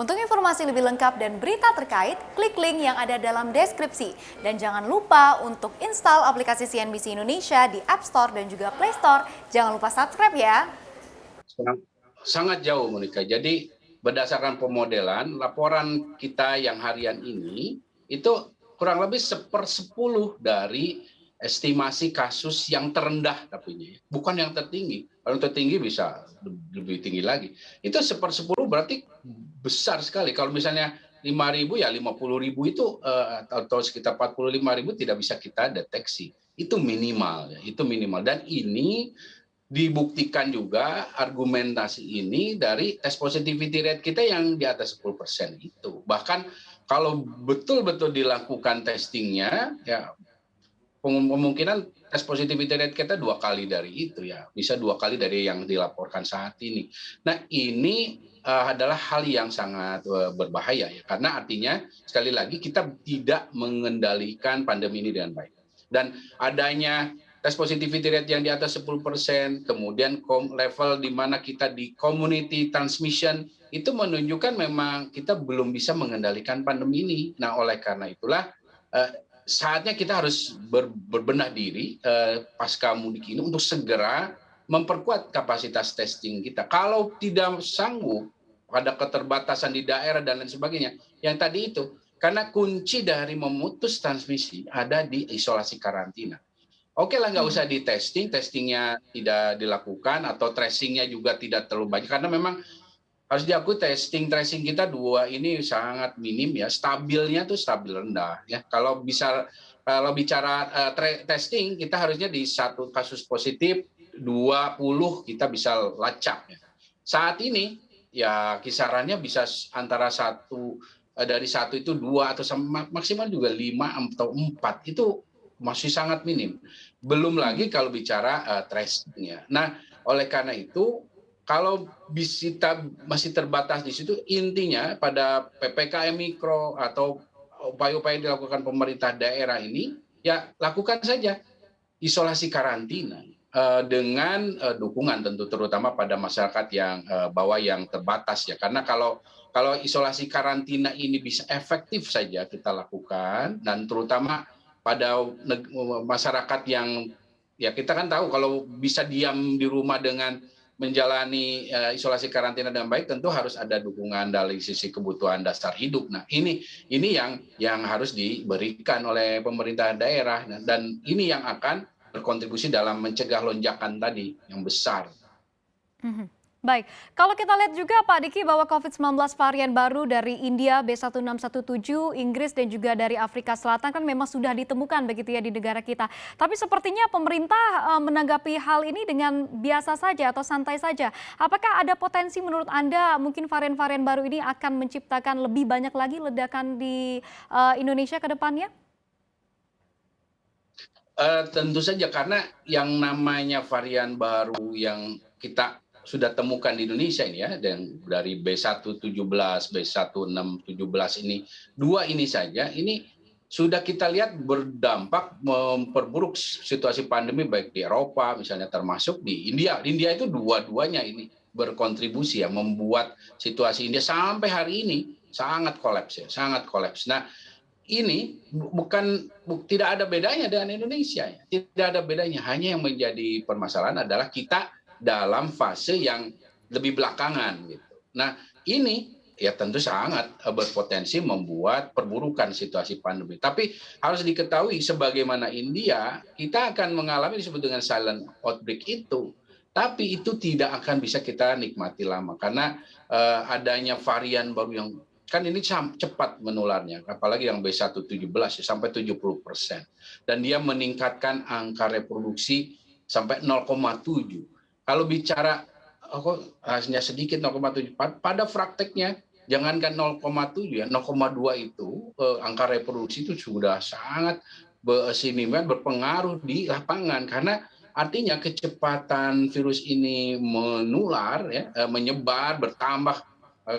Untuk informasi lebih lengkap dan berita terkait, klik link yang ada dalam deskripsi. Dan jangan lupa untuk install aplikasi CNBC Indonesia di App Store dan juga Play Store. Jangan lupa subscribe ya. Sangat jauh, Monica. Jadi berdasarkan pemodelan, laporan kita yang harian ini itu kurang lebih 1/10 dari estimasi kasus yang terendah, tapi bukan yang tertinggi. Kalau tertinggi bisa lebih tinggi lagi. Itu 1/10 berarti besar sekali. Kalau misalnya 5.000 ya 50.000 itu atau sekitar 45.000 tidak bisa kita deteksi. Itu minimal, ya. Itu minimal. Dan ini dibuktikan juga argumentasi ini dari test positivity rate kita yang di atas 10% itu. Bahkan kalau betul-betul dilakukan testingnya, ya kemungkinan test positivity rate kita 2 kali dari itu, ya bisa 2 kali dari yang dilaporkan saat ini. Nah ini adalah hal yang sangat berbahaya, ya karena artinya sekali lagi kita tidak mengendalikan pandemi ini dengan baik. Dan adanya test positivity rate yang di atas 10%, kemudian level di mana kita di community transmission, itu menunjukkan memang kita belum bisa mengendalikan pandemi ini. Nah, oleh karena itulah saatnya kita harus berbenah diri pasca mudik ini untuk segera memperkuat kapasitas testing kita. Kalau tidak sanggup, ada keterbatasan di daerah dan lain sebagainya, yang tadi itu, karena kunci dari memutus transmisi ada di isolasi karantina. Oke lah, nggak usah di testing, testingnya tidak dilakukan atau tracingnya juga tidak terlalu banyak karena memang harus diakui testing tracing kita dua ini sangat minim, ya, stabilnya tuh stabil rendah, ya. Kalau bicara testing kita harusnya di satu kasus positif 20 kita bisa lacak, ya. Saat ini ya kisarannya bisa antara dari satu itu 2 atau maksimal juga 5 atau 4, itu masih sangat minim. Belum lagi kalau bicara tracingnya. Nah, oleh karena itu, kalau kita masih terbatas di situ, intinya pada PPKM Mikro atau upaya-upaya yang dilakukan pemerintah daerah ini, ya lakukan saja isolasi karantina dengan dukungan tentu terutama pada masyarakat yang bawah yang terbatas, ya. Karena kalau isolasi karantina ini bisa efektif saja kita lakukan, dan terutama pada masyarakat yang, ya kita kan tahu kalau bisa diam di rumah dengan menjalani isolasi karantina dengan baik, tentu harus ada dukungan dari sisi kebutuhan dasar hidup. Nah, ini yang harus diberikan oleh pemerintah daerah, dan ini yang akan berkontribusi dalam mencegah lonjakan tadi yang besar. Baik, kalau kita lihat juga Pak Diki bahwa COVID-19 varian baru dari India B1617, Inggris dan juga dari Afrika Selatan kan memang sudah ditemukan begitu ya di negara kita. Tapi sepertinya pemerintah menanggapi hal ini dengan biasa saja atau santai saja. Apakah ada potensi menurut Anda mungkin varian-varian baru ini akan menciptakan lebih banyak lagi ledakan di Indonesia ke depannya? Tentu saja, karena yang namanya varian baru yang kita sudah temukan di Indonesia ini, ya, dan dari B117, B1617 ini, dua ini saja, ini sudah kita lihat berdampak memperburuk situasi pandemi baik di Eropa misalnya, termasuk di India. Di India itu dua-duanya ini berkontribusi, ya, membuat situasi India sampai hari ini sangat kolaps, ya, sangat kolaps. Nah, ini tidak ada bedanya dengan Indonesia, ya. Tidak ada bedanya, hanya yang menjadi permasalahan adalah kita dalam fase yang lebih belakangan, gitu. Nah, ini ya tentu sangat berpotensi membuat perburukan situasi pandemi. Tapi harus diketahui, sebagaimana India, kita akan mengalami disebut dengan silent outbreak itu. Tapi itu tidak akan bisa kita nikmati lama karena adanya varian baru yang kan ini cepat menularnya, apalagi yang B117 ya, sampai 70%. Dan dia meningkatkan angka reproduksi sampai 0,7. Kalau bicara hanya sedikit 0,7, pada prakteknya jangankan 0,7 ya, 0,2 itu angka reproduksi itu sudah sangat berpengaruh di lapangan, karena artinya kecepatan virus ini menular, ya, menyebar, bertambah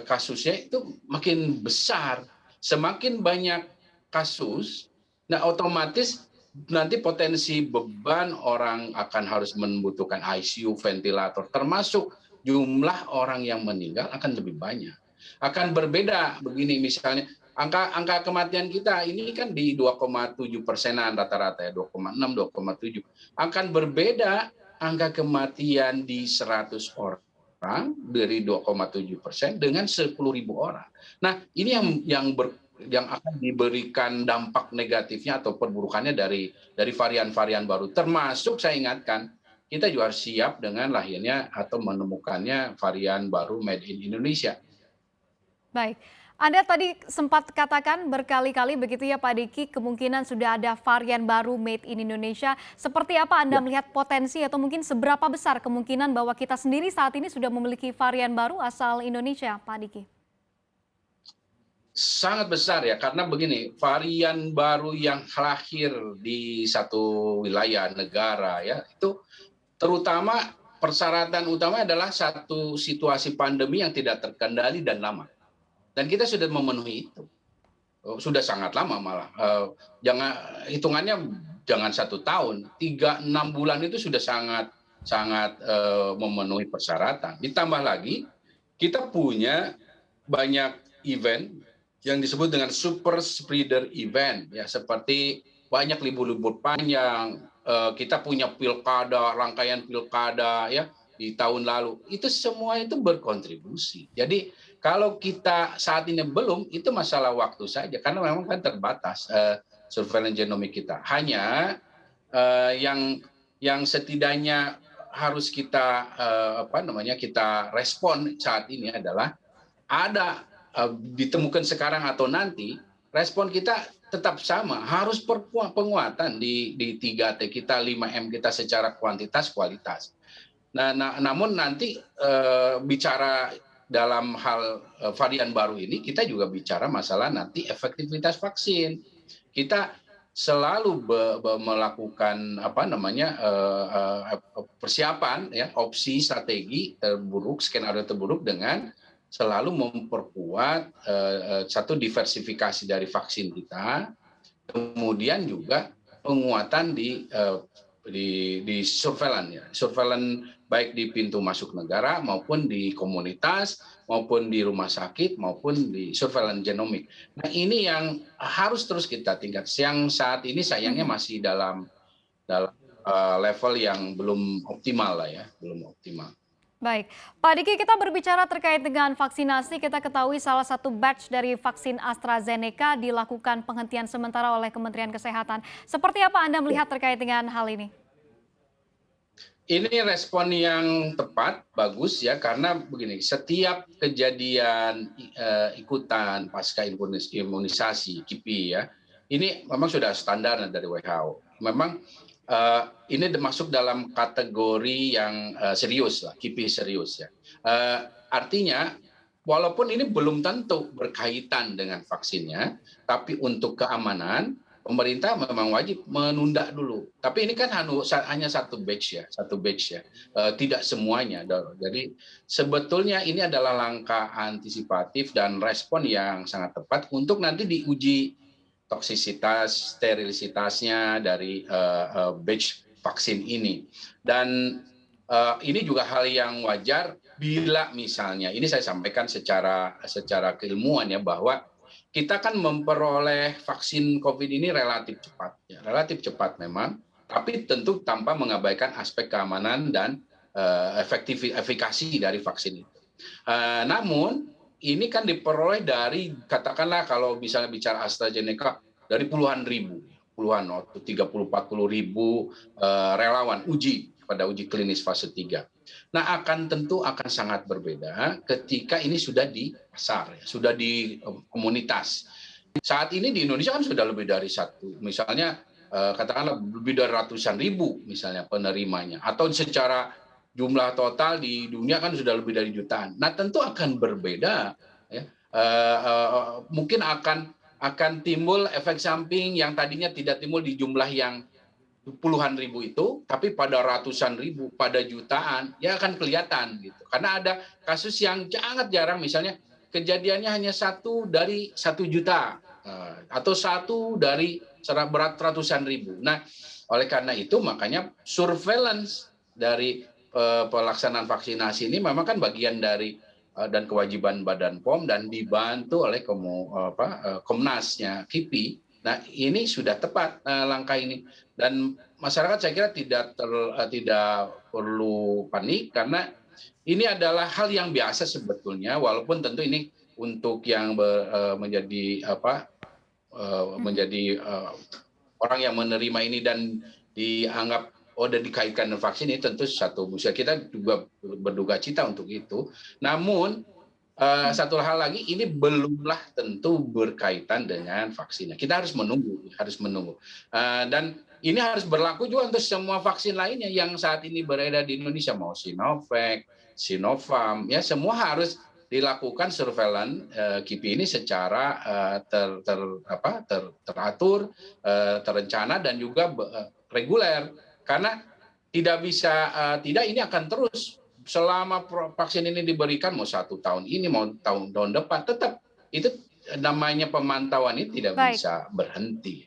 kasusnya itu makin besar. Semakin banyak kasus, nah otomatis nanti potensi beban orang akan harus membutuhkan ICU, ventilator, termasuk jumlah orang yang meninggal akan lebih banyak. Akan berbeda begini misalnya, angka kematian kita ini kan di 2,7%-an rata-rata ya, 2,6, 2,7. Akan berbeda angka kematian di 100 orang dari 2,7% dengan 10.000 orang. Nah, ini yang akan diberikan dampak negatifnya atau perburukannya dari varian-varian baru. Termasuk saya ingatkan, kita juga harus siap dengan lahirnya atau menemukannya varian baru made in Indonesia. Baik, Anda tadi sempat katakan berkali-kali begitu ya Pak Diki, kemungkinan sudah ada varian baru made in Indonesia. Seperti apa Anda melihat potensi atau mungkin seberapa besar kemungkinan bahwa kita sendiri saat ini sudah memiliki varian baru asal Indonesia, Pak Diki? Sangat besar ya, karena begini, varian baru yang lahir di satu wilayah negara ya, itu terutama persyaratan utama adalah satu situasi pandemi yang tidak terkendali dan lama. Dan kita sudah memenuhi itu. Sudah sangat lama malah. Hitungannya jangan 1 tahun, 3-6 bulan itu sudah sangat memenuhi persyaratan. Ditambah lagi kita punya banyak event yang disebut dengan super spreader event ya, seperti banyak libur-libur panjang, kita punya pilkada, rangkaian pilkada ya di tahun lalu. Itu semua itu berkontribusi. Jadi kalau kita saat ini belum, itu masalah waktu saja karena memang kan terbatas surveillance genomik kita. Hanya yang setidaknya harus kita kita respon saat ini adalah ada ditemukan sekarang atau nanti, respon kita tetap sama, harus penguatan di 3T kita, 5M kita secara kuantitas kualitas. Namun nanti bicara dalam hal varian baru ini, kita juga bicara masalah nanti efektivitas vaksin. Kita selalu melakukan persiapan ya, opsi strategi terburuk, skenario terburuk dengan selalu memperkuat satu diversifikasi dari vaksin kita, kemudian juga penguatan di surveillance ya, surveillance baik di pintu masuk negara maupun di komunitas maupun di rumah sakit maupun di surveillance genomik. Nah ini yang harus terus kita tingkat. Yang saat ini sayangnya masih dalam level yang belum optimal lah ya, belum optimal. Baik, Pak Diki, kita berbicara terkait dengan vaksinasi. Kita ketahui salah satu batch dari vaksin AstraZeneca dilakukan penghentian sementara oleh Kementerian Kesehatan. Seperti apa Anda melihat terkait dengan hal ini? Ini respon yang tepat, bagus ya, karena begini, setiap kejadian ikutan pasca imunisasi KIPI ya, ini memang sudah standar dari WHO. Memang ini masuk dalam kategori yang serius lah, KIPI serius ya. Artinya walaupun ini belum tentu berkaitan dengan vaksinnya, tapi untuk keamanan pemerintah memang wajib menunda dulu. Tapi ini kan hanya satu batch ya, tidak semuanya. Jadi sebetulnya ini adalah langkah antisipatif dan respon yang sangat tepat untuk nanti diuji toksisitas, sterilitasnya dari batch vaksin ini. Dan ini juga hal yang wajar bila misalnya, ini saya sampaikan secara keilmuan ya, bahwa kita kan memperoleh vaksin COVID ini relatif cepat memang, tapi tentu tanpa mengabaikan aspek keamanan dan efikasi dari vaksin itu. Namun ini kan diperoleh dari, katakanlah kalau misalnya bicara AstraZeneca, dari puluhan 30-40 ribu relawan pada uji klinis fase 3. Nah, tentu akan sangat berbeda ketika ini sudah di pasar, sudah di komunitas. Saat ini di Indonesia kan sudah lebih dari satu, misalnya katakanlah lebih dari ratusan ribu misalnya penerimanya, atau secara jumlah total di dunia kan sudah lebih dari jutaan. Nah tentu akan berbeda ya. Mungkin akan timbul efek samping yang tadinya tidak timbul di jumlah yang puluhan ribu itu, tapi pada ratusan ribu, pada jutaan, ya akan kelihatan gitu. Karena ada kasus yang sangat jarang, misalnya kejadiannya hanya 1 dari 1 juta atau 1 dari ratusan ribu. Nah, oleh karena itu makanya surveillance dari pelaksanaan vaksinasi ini memang kan bagian dari dan kewajiban Badan POM dan dibantu oleh Komnasnya KIPI. Nah, ini sudah tepat langkah ini, dan masyarakat saya kira tidak perlu panik karena ini adalah hal yang biasa sebetulnya, walaupun tentu ini untuk yang menjadi orang yang menerima ini dan dianggap dan dikaitkan dengan vaksin, ini tentu satu musuh. Kita juga berduka cita untuk itu. Namun satu hal lagi, ini belumlah tentu berkaitan dengan vaksinnya. Kita harus menunggu. Dan ini harus berlaku juga untuk semua vaksin lainnya yang saat ini beredar di Indonesia, mau Sinovac, Sinovac, ya semua harus dilakukan surveillance KIPI ini secara teratur, terencana dan juga reguler. Karena tidak ini akan terus selama vaksin ini diberikan, mau 1 tahun ini, mau tahun depan, tetap itu namanya pemantauan ini tidak bisa berhenti.